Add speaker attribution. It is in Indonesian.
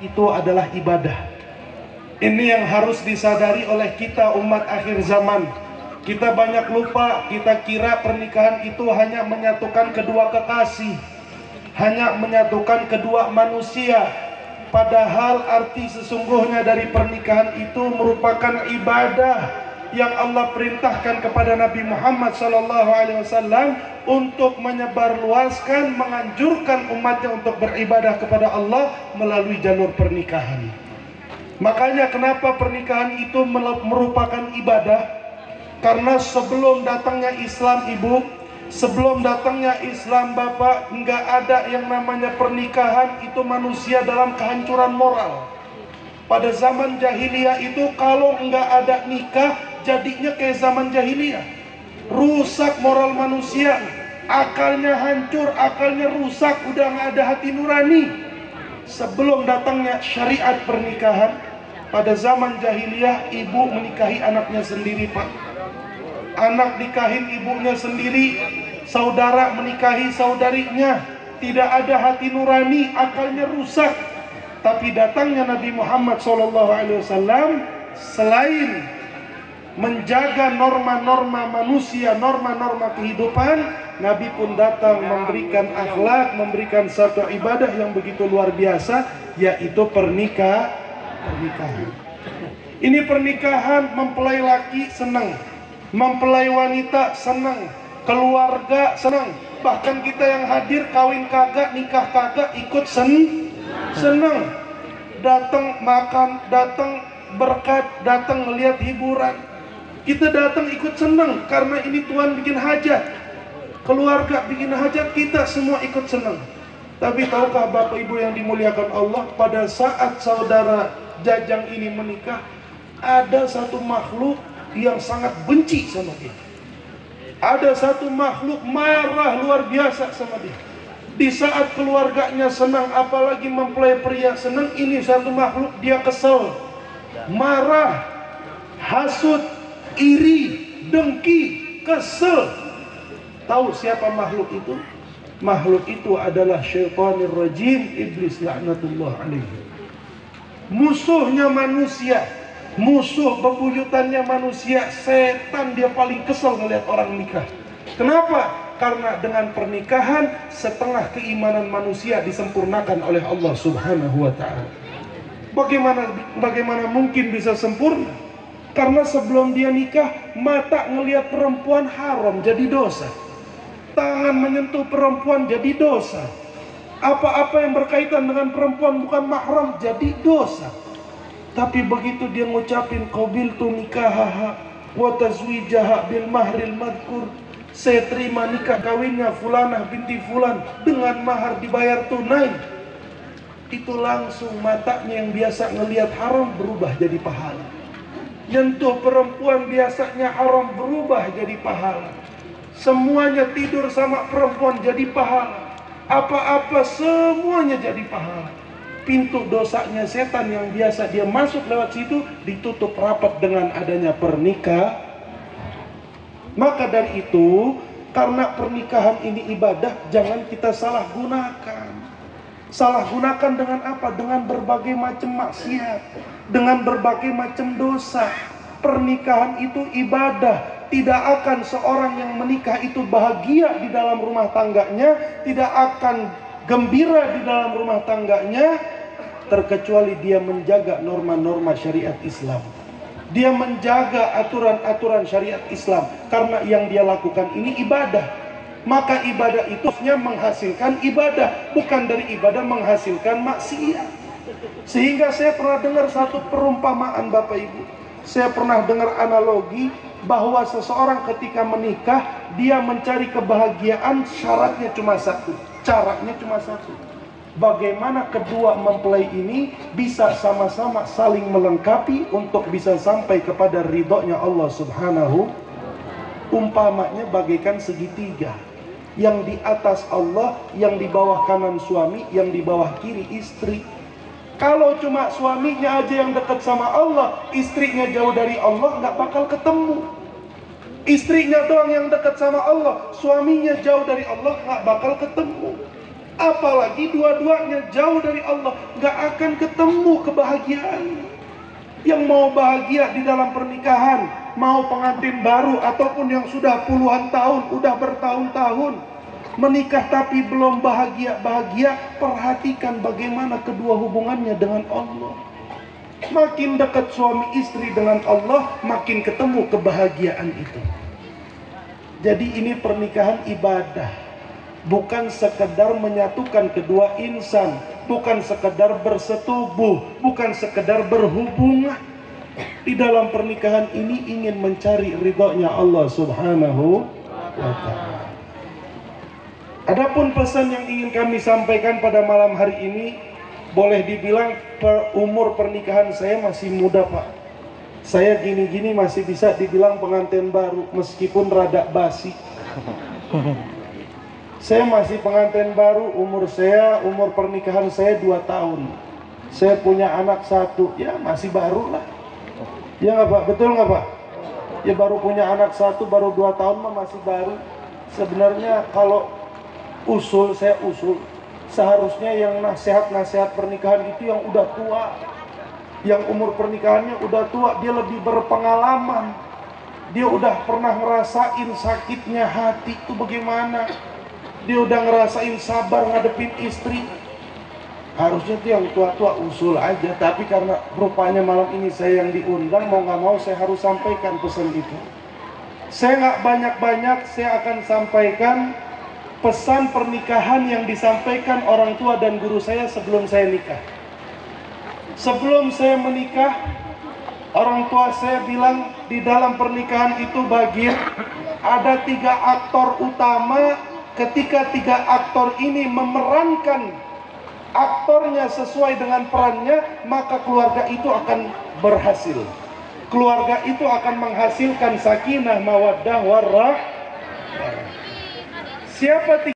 Speaker 1: itu adalah ibadah. Ini yang harus disadari oleh kita umat akhir zaman. Kita banyak lupa, kita kira pernikahan itu hanya menyatukan kedua kekasih, hanya menyatukan kedua manusia. Padahal arti sesungguhnya dari pernikahan itu merupakan ibadah yang Allah perintahkan kepada Nabi Muhammad SAW untuk menyebarluaskan, menganjurkan umatnya untuk beribadah kepada Allah melalui jalur pernikahan. Makanya kenapa pernikahan itu merupakan ibadah? Karena sebelum datangnya Islam, Ibu, sebelum datangnya Islam, Bapak, nggak ada yang namanya pernikahan itu manusia dalam kehancuran moral. Pada zaman jahiliyah itu kalau nggak ada nikah, jadinya kayak zaman jahiliyah. Rusak moral manusia, akalnya hancur, akalnya rusak, udah nggak ada hati nurani. Sebelum datangnya syariat pernikahan, pada zaman jahiliyah ibu menikahi anaknya sendiri, Pak. Anak nikahin ibunya sendiri, saudara menikahi saudarinya. Tidak ada hati nurani, akalnya rusak. Tapi datangnya Nabi Muhammad SAW, selain menjaga norma-norma manusia, norma-norma kehidupan, Nabi pun datang memberikan akhlak, memberikan satu ibadah yang begitu luar biasa, yaitu pernikahan. Ini pernikahan, mempelai laki senang, mempelai wanita senang, keluarga senang. Bahkan kita yang hadir kawin kagak, nikah kagak, ikut senang. Datang makan, datang berkat, datang melihat hiburan. Kita datang ikut senang karena ini Tuhan bikin hajat. Keluarga bikin hajat, kita semua ikut senang. Tapi tahukah Bapak Ibu yang dimuliakan Allah, pada saat saudara Jajang ini menikah, ada satu makhluk yang sangat benci sama dia. Ada satu makhluk marah luar biasa sama dia. Di saat keluarganya senang, apalagi mempelai pria senang, ini satu makhluk dia kesel, marah, hasut, iri, dengki, kesel. Tahu siapa makhluk itu? Makhluk itu adalah syaitanir rajim, iblis laknatullah alaihi. Musuhnya manusia, musuh bebuyutannya manusia, setan. Dia paling kesel melihat orang nikah. Kenapa? Karena dengan pernikahan setengah keimanan manusia disempurnakan oleh Allah Subhanahu wa ta'ala. Bagaimana mungkin bisa sempurna? Karena sebelum dia nikah, mata ngelihat perempuan haram jadi dosa. Tangan menyentuh perempuan jadi dosa. Apa-apa yang berkaitan dengan perempuan bukan mahram jadi dosa. Tapi begitu dia ngucapin qabiltu nikahaha wa tazwijaha bil mahril madkur, saya terima nikah kawinnya fulanah binti fulan dengan mahar dibayar tunai, itu langsung matanya yang biasa ngelihat haram berubah jadi pahala. Nyentuh perempuan biasanya haram berubah jadi pahala. Semuanya tidur sama perempuan jadi pahala. Apa-apa semuanya jadi pahala. Pintu dosanya setan yang biasa dia masuk lewat situ ditutup rapat dengan adanya pernikahan. Maka dari itu, karena pernikahan ini ibadah, jangan kita salah gunakan. Salah gunakan dengan apa? Dengan berbagai macam maksiat, dengan berbagai macam dosa. Pernikahan itu ibadah. Tidak akan seorang yang menikah itu bahagia di dalam rumah tangganya, tidak akan gembira di dalam rumah tangganya, terkecuali dia menjaga norma-norma syariat Islam. Dia menjaga aturan-aturan syariat Islam. Karena yang dia lakukan ini ibadah. Maka ibadah itu menghasilkan ibadah, bukan dari ibadah menghasilkan maksiat. Sehingga saya pernah dengar satu perumpamaan, Bapak Ibu. Saya pernah dengar analogi bahwa seseorang ketika menikah, dia mencari kebahagiaan, syaratnya cuma satu, caranya cuma satu. Bagaimana kedua mempelai ini bisa sama-sama saling melengkapi untuk bisa sampai kepada ridhonya Allah Subhanahu. Umpamanya bagaikan segitiga, yang di atas Allah, yang di bawah kanan suami, yang di bawah kiri istri. Kalau cuma suaminya aja yang dekat sama Allah, istrinya jauh dari Allah, nggak bakal ketemu. Istrinya doang yang dekat sama Allah, suaminya jauh dari Allah, nggak bakal ketemu. Apalagi dua-duanya jauh dari Allah, nggak akan ketemu kebahagiaan. Yang mau bahagia di dalam pernikahan, mau pengantin baru ataupun yang sudah puluhan tahun, udah bertahun-tahun menikah tapi belum bahagia, perhatikan bagaimana kedua hubungannya dengan Allah. Makin dekat suami istri dengan Allah, makin ketemu kebahagiaan itu. Jadi ini pernikahan ibadah, bukan sekedar menyatukan kedua insan, bukan sekedar bersetubuh, bukan sekedar berhubungan. Di dalam pernikahan ini ingin mencari ridhonya Allah Subhanahu wa ta'ala. Adapun pesan yang ingin kami sampaikan pada malam hari ini, boleh dibilang umur pernikahan saya masih muda, Pak. Saya gini-gini masih bisa dibilang pengantin baru, meskipun rada basi. Saya masih pengantin baru, umur pernikahan saya 2 tahun. Saya punya anak 1, ya masih baru lah. Ya nggak Pak? Betul nggak Pak? Ya baru punya anak 1, baru 2 tahun mah masih baru. Sebenarnya kalau saya usul, seharusnya yang nasihat-nasihat pernikahan itu yang udah tua. Yang umur pernikahannya udah tua, dia lebih berpengalaman. Dia udah pernah ngerasain sakitnya hati itu bagaimana. Dia udah ngerasain sabar ngadepin istri. Harusnya tuh yang tua-tua usul aja. Tapi karena rupanya malam ini saya yang diundang, mau nggak mau saya harus sampaikan pesan itu. Saya nggak banyak-banyak, saya akan sampaikan pesan pernikahan yang disampaikan orang tua dan guru saya sebelum saya nikah. Sebelum saya menikah, orang tua saya bilang di dalam pernikahan itu ada 3 aktor utama. Ketika 3 aktor ini memerankan aktornya sesuai dengan perannya, maka keluarga itu akan berhasil. Keluarga itu akan menghasilkan sakinah, mawaddah, warahmah. Siapa